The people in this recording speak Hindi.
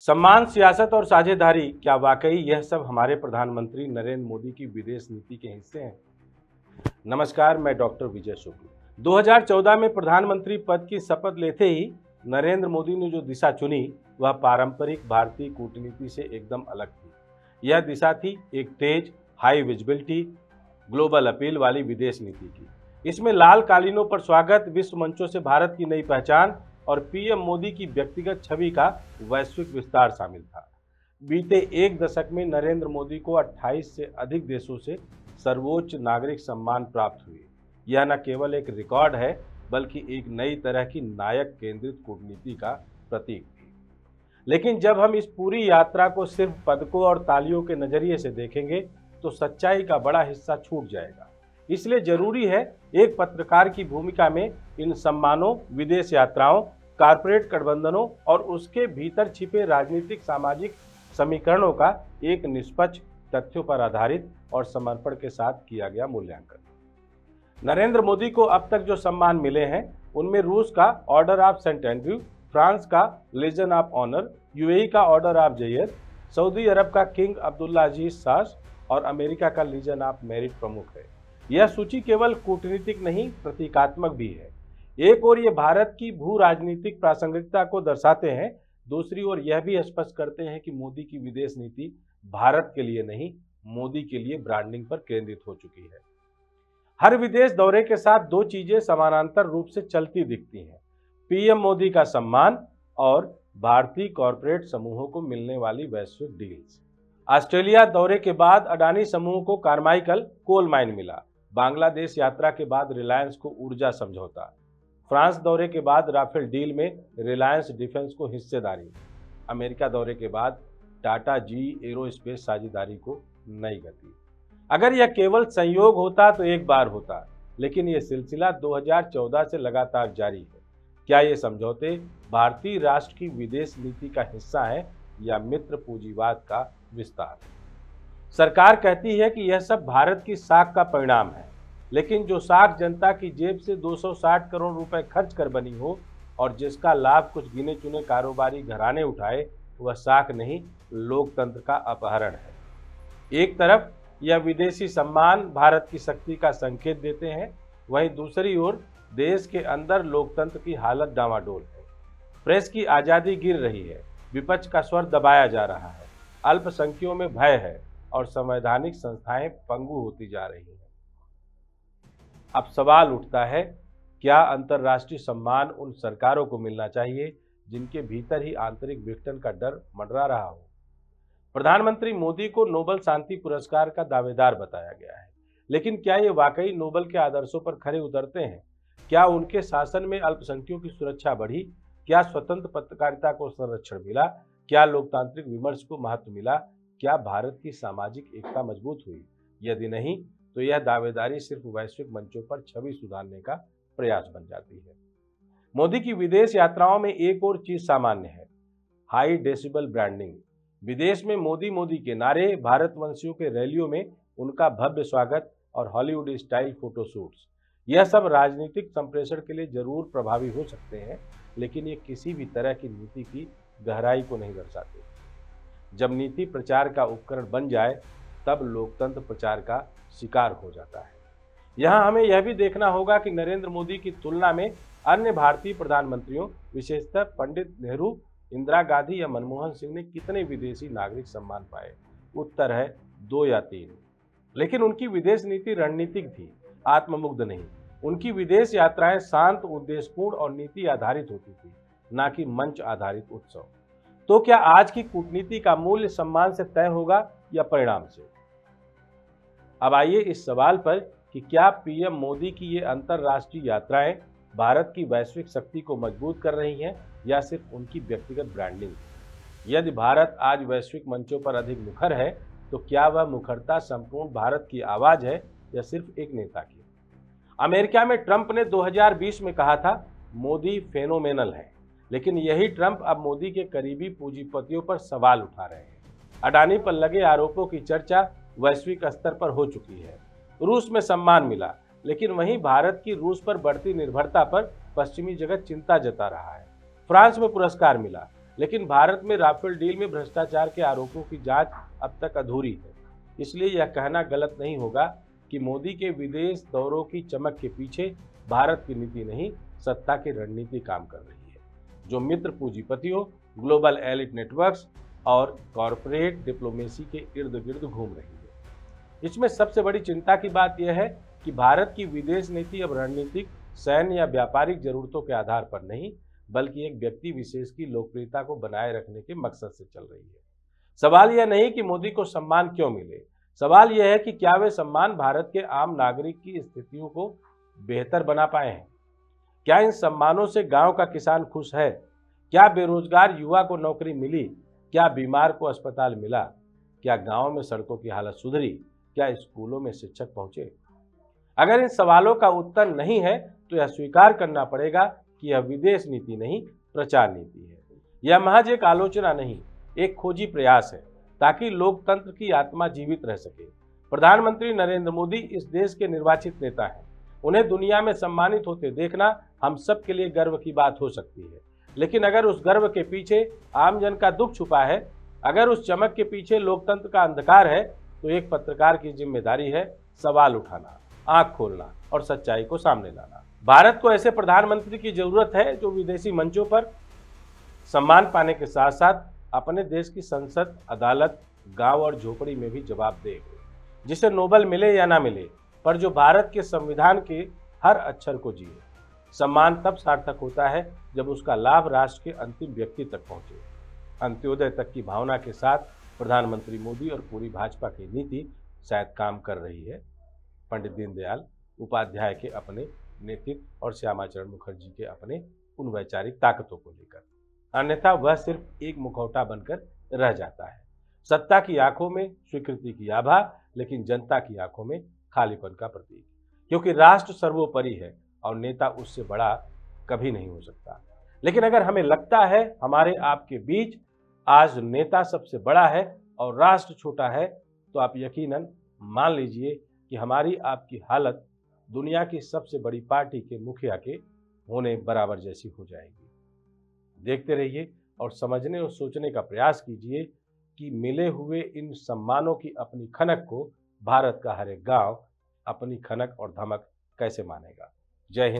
सम्मान, सियासत और साझेदारी, क्या वाकई यह सब हमारे प्रधानमंत्री नरेंद्र मोदी की विदेश नीति के हिस्से हैं? नमस्कार, मैं डॉक्टर विजय शुक्ल। 2014 में प्रधानमंत्री पद की शपथ लेते ही नरेंद्र मोदी ने जो दिशा चुनी वह पारंपरिक भारतीय कूटनीति से एकदम अलग थी। यह दिशा थी एक तेज, हाई विजिबिलिटी, ग्लोबल अपील वाली विदेश नीति की। इसमें लाल कालीनों पर स्वागत, विश्व मंचों से भारत की नई पहचान और पीएम मोदी की व्यक्तिगत छवि का वैश्विक विस्तार शामिल था। बीते एक दशक में नरेंद्र मोदी को 28 से अधिक देशों से सर्वोच्च नागरिक सम्मान प्राप्त हुए। यह न केवल एक रिकॉर्ड है बल्कि एक नई तरह की नायक केंद्रित कूटनीति का प्रतीक भी। लेकिन जब हम इस पूरी यात्रा को सिर्फ पदकों और तालियों के नजरिए से देखेंगे तो सच्चाई का बड़ा हिस्सा छूट जाएगा। इसलिए जरूरी है एक पत्रकार की भूमिका में इन सम्मानों, विदेश यात्राओं, कारपोरेट गठबंधनों और उसके भीतर छिपे राजनीतिक सामाजिक समीकरणों का एक निष्पक्ष, तथ्यों पर आधारित और समर्पण के साथ किया गया मूल्यांकन। नरेंद्र मोदी को अब तक जो सम्मान मिले हैं उनमें रूस का order of Saint Andrew, France का लीजन ऑफ ऑनर, यूएई का order of Zayed, Saudi Arab का किंग अब्दुल्ला अजीज सास और अमेरिका का लीजन ऑफ मेरिट प्रमुख है। यह सूची केवल कूटनीतिक नहीं, प्रतीकात्मक भी है। एक ओर ये भारत की भू राजनीतिक प्रासंगिकता को दर्शाते हैं, दूसरी ओर यह भी स्पष्ट करते हैं कि मोदी की विदेश नीति भारत के लिए नहीं, मोदी के लिए ब्रांडिंग पर केंद्रित हो चुकी है। हर विदेश दौरे के साथ दो चीजें समानांतर रूप से चलती दिखती हैं: पीएम मोदी का सम्मान और भारतीय कॉरपोरेट समूहों को मिलने वाली वैश्विक डील्स। ऑस्ट्रेलिया दौरे के बाद अडानी समूह को कार्माइकल कोल माइन मिला, बांग्लादेश यात्रा के बाद रिलायंस को ऊर्जा समझौता, फ्रांस दौरे के बाद राफेल डील में रिलायंस डिफेंस को हिस्सेदारी, अमेरिका दौरे के बाद टाटा जी एरोस्पेस साझेदारी को नई गति। अगर यह केवल संयोग होता तो एक बार होता, लेकिन यह सिलसिला 2014 से लगातार जारी है। क्या ये समझौते भारतीय राष्ट्र की विदेश नीति का हिस्सा है या मित्र पूंजीवाद का विस्तार? सरकार कहती है कि यह सब भारत की साख का परिणाम है, लेकिन जो साख जनता की जेब से 260 करोड़ रुपए खर्च कर बनी हो और जिसका लाभ कुछ गिने चुने कारोबारी घराने उठाए, वह साख नहीं, लोकतंत्र का अपहरण है। एक तरफ यह विदेशी सम्मान भारत की शक्ति का संकेत देते हैं, वहीं दूसरी ओर देश के अंदर लोकतंत्र की हालत डामाडोल है। प्रेस की आज़ादी गिर रही है, विपक्ष का स्वर दबाया जा रहा है, अल्पसंख्यकों में भय है और संवैधानिक संस्थाएं पंगु होती जा रही हैं। अब सवाल उठता है, क्या अंतर्राष्ट्रीय सम्मान उन सरकारों को मिलना चाहिए जिनके भीतर ही आंतरिक विघटन का डर मंडरा रहा हो? प्रधानमंत्री मोदी को नोबेल शांति पुरस्कार का दावेदार बताया गया है, लेकिन क्या ये वाकई नोबेल के आदर्शों पर खरे उतरते हैं? क्या उनके शासन में अल्पसंख्यकों की सुरक्षा बढ़ी? क्या स्वतंत्र पत्रकारिता को संरक्षण मिला? क्या लोकतांत्रिक विमर्श को महत्व मिला? क्या भारत की सामाजिक एकता मजबूत हुई? यदि नहीं, तो यह दावेदारी सिर्फ वैश्विक मंचों पर छवि सुधारने का प्रयास बन जाती है। मोदी की विदेश यात्राओं में एक और चीज सामान्य है: हाई डेसिबल ब्रांडिंग। विदेश में मोदी मोदी के नारे, भारतवंशियों के रैलियों में उनका भव्य स्वागत और हॉलीवुड स्टाइल फोटोशूट्स, यह सब राजनीतिक संप्रेषण के लिए जरूर प्रभावी हो सकते हैं, लेकिन ये किसी भी तरह की नीति की गहराई को नहीं दर्शाते। जब नीति प्रचार का उपकरण बन जाए तब लोकतंत्र प्रचार का शिकार हो जाता है। यहाँ हमें यह भी देखना होगा कि नरेंद्र मोदी की तुलना में अन्य भारतीय प्रधानमंत्रियों, विशेषतः पंडित नेहरू, इंदिरा गांधी या मनमोहन सिंह ने कितने विदेशी नागरिक सम्मान पाए? उत्तर है 2 या 3। लेकिन उनकी विदेश नीति रणनीतिक थी, आत्ममुग्ध नहीं। उनकी विदेश यात्राएं शांत, उद्देश्यपूर्ण और नीति आधारित होती थी, न कि मंच आधारित उत्सव। तो क्या आज की कूटनीति का मूल्य सम्मान से तय होगा या परिणाम से? अब आइए इस सवाल पर कि क्या पीएम मोदी की ये अंतर्राष्ट्रीय यात्राएं भारत की वैश्विक शक्ति को मजबूत कर रही हैं या सिर्फ उनकी व्यक्तिगत ब्रांडिंग? यदि भारत आज वैश्विक मंचों पर अधिक मुखर है, तो क्या वह मुखरता संपूर्ण भारत की आवाज है या सिर्फ एक नेता की? अमेरिका में ट्रंप ने 2020 में कहा था, मोदी फेनोमेनल है, लेकिन यही ट्रंप अब मोदी के करीबी पूंजीपतियों पर सवाल उठा रहे हैं। अडानी पर लगे आरोपों की चर्चा वैश्विक स्तर पर हो चुकी है। रूस में सम्मान मिला, लेकिन वहीं भारत की रूस पर बढ़ती निर्भरता पर पश्चिमी जगत चिंता जता रहा है। फ्रांस में पुरस्कार मिला, लेकिन भारत में राफेल डील में भ्रष्टाचार के आरोपों की जांच अब तक अधूरी है। इसलिए यह कहना गलत नहीं होगा कि मोदी के विदेश दौरों की चमक के पीछे भारत की नीति नहीं, सत्ता की रणनीति काम कर रही है, जो मित्र पूंजीपतियों, ग्लोबल एलिट नेटवर्क्स और कॉरपोरेट डिप्लोमेसी के इर्द गिर्द घूम रही है। इसमें सबसे बड़ी चिंता की बात यह है कि भारत की विदेश नीति अब रणनीतिक, सैन्य या व्यापारिक जरूरतों के आधार पर नहीं, बल्कि एक व्यक्ति विशेष की लोकप्रियता को बनाए रखने के मकसद से चल रही है। सवाल यह नहीं कि मोदी को सम्मान क्यों मिले, सवाल यह है कि क्या वे सम्मान भारत के आम नागरिक की स्थितियों को बेहतर बना पाए हैं। क्या इन सम्मानों से गांव का किसान खुश है? क्या बेरोजगार युवा को नौकरी मिली? क्या बीमार को अस्पताल मिला? क्या गांव में सड़कों की हालत सुधरी? क्या स्कूलों में शिक्षक पहुंचे? अगर इन सवालों का उत्तर नहीं है तो यह स्वीकार करना पड़ेगा कि यह विदेश नीति नहीं, प्रचार नीति है। यह महज एक आलोचना नहीं, एक खोजी प्रयास है ताकि लोकतंत्र की आत्मा जीवित रह सके। प्रधानमंत्री नरेंद्र मोदी इस देश के निर्वाचित नेता हैं। उन्हें दुनिया में सम्मानित होते देखना हम सब के लिए गर्व की बात हो सकती है, लेकिन अगर उस गर्व के पीछे आम जन का दुख छुपा है, अगर उस चमक के पीछे लोकतंत्र का अंधकार है, तो एक पत्रकार की जिम्मेदारी है सवाल उठाना, आंख खोलना और सच्चाई को सामने लाना। भारत को ऐसे प्रधानमंत्री की जरूरत है जो विदेशी मंचों पर सम्मान पाने के साथ साथ अपने देश की संसद, अदालत, गांव और झोपड़ी में भी जवाब दे, जिसे नोबेल मिले या ना मिले, पर जो भारत के संविधान के हर अक्षर को जिए। सम्मान तब सार्थक होता है जब उसका लाभ राष्ट्र के अंतिम व्यक्ति तक पहुंचे। अंत्योदय तक की भावना के साथ प्रधानमंत्री मोदी और पूरी भाजपा की नीति शायद काम कर रही है। पंडित दीनदयाल उपाध्याय के अपने नेतृत्व और श्यामाचरण मुखर्जी के अपने उन वैचारिक ताकतों को लेकर, अन्यथा वह सिर्फ एक मुखौटा बनकर रह जाता है। सत्ता की आंखों में स्वीकृति की आभा, लेकिन जनता की आंखों में खालीपन का प्रतीक, क्योंकि राष्ट्र सर्वोपरि है और नेता उससे बड़ा कभी नहीं हो सकता। लेकिन अगर हमें लगता है हमारे आपके बीच आज नेता सबसे बड़ा है और राष्ट्र छोटा है, तो आप यकीनन मान लीजिए कि हमारी आपकी हालत दुनिया की सबसे बड़ी पार्टी के मुखिया के होने बराबर जैसी हो जाएगी। देखते रहिए और समझने और सोचने का प्रयास कीजिए कि मिले हुए इन सम्मानों की अपनी खनक को भारत का हर एक गांव अपनी खनक और धमक कैसे मानेगा। जय हिंद।